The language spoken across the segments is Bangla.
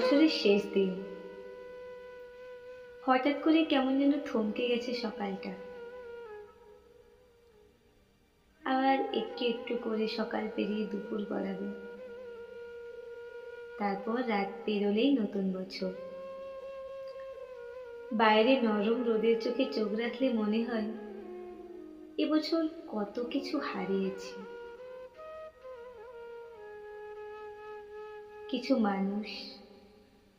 বছরের শেষ দিন। হঠাৎ করে কেমন যেন থমকে গেছে সকালটা। আবার একটু একটু করে সকাল পেরিয়ে দুপুর গড়াবে, তারপর রাত পেরোলেই নতুন বছর। বাইরে নরম রোদের চোখে চোখ রাখলে মনে হয় এবছর কত কিছু হারিয়েছি। কিছু মানুষ,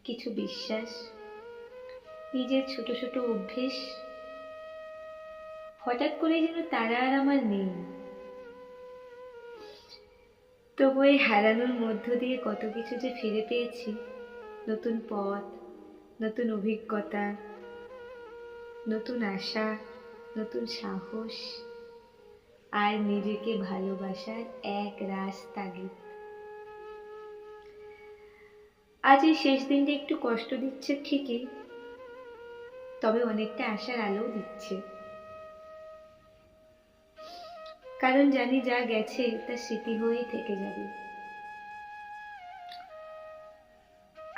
কিছু বিশ্বাস, নিজের ছোট ছোট অভ্যেস, হঠাৎ করে যেন তারা আর আমার নেই। তবু এই হারানোর মধ্য দিয়ে কত কিছু যে ফিরে পেয়েছি। নতুন পথ, নতুন অভিজ্ঞতা, নতুন আশা, নতুন সাহস, আর নিজেকে ভালোবাসার এক রাস তাগিদ। আজ এই শেষ দিনটা একটু কষ্ট দিচ্ছে ঠিকই, তবে অনেকটা আশার আলো দিচ্ছে। কারণ জানি যা গেছে তা স্মৃতি হয়েই থেকে যাবে,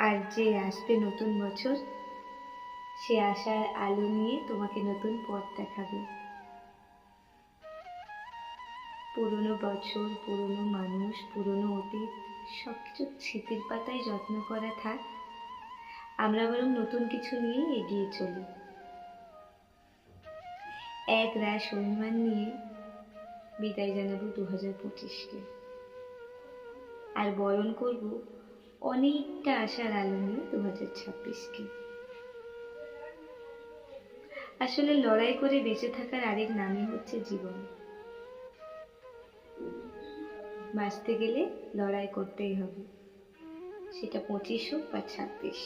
আর যে আসবে নতুন বছর, সে আশার আলো নিয়ে তোমাকে নতুন পথ দেখাবে। পুরনো বছর, পুরনো মানুষ, পুরনো অতীত সবকিছু স্মৃতির পাতায় যত্ন করা থাক। আমরা বরং নতুন কিছু নিয়েই এগিয়ে চলি, এক রাশ অভিমান নিয়ে বিদায় জানাবো 2025কে, আর বরণ করব অনেকটা আশার আলো নিয়ে 2026কে। আসলে লড়াই করে বেঁচে থাকার আরেক নামই হচ্ছে জীবন। বাঁচতে গেলে লড়াই করতেই হবে, সেটা 25 হোক বা 26।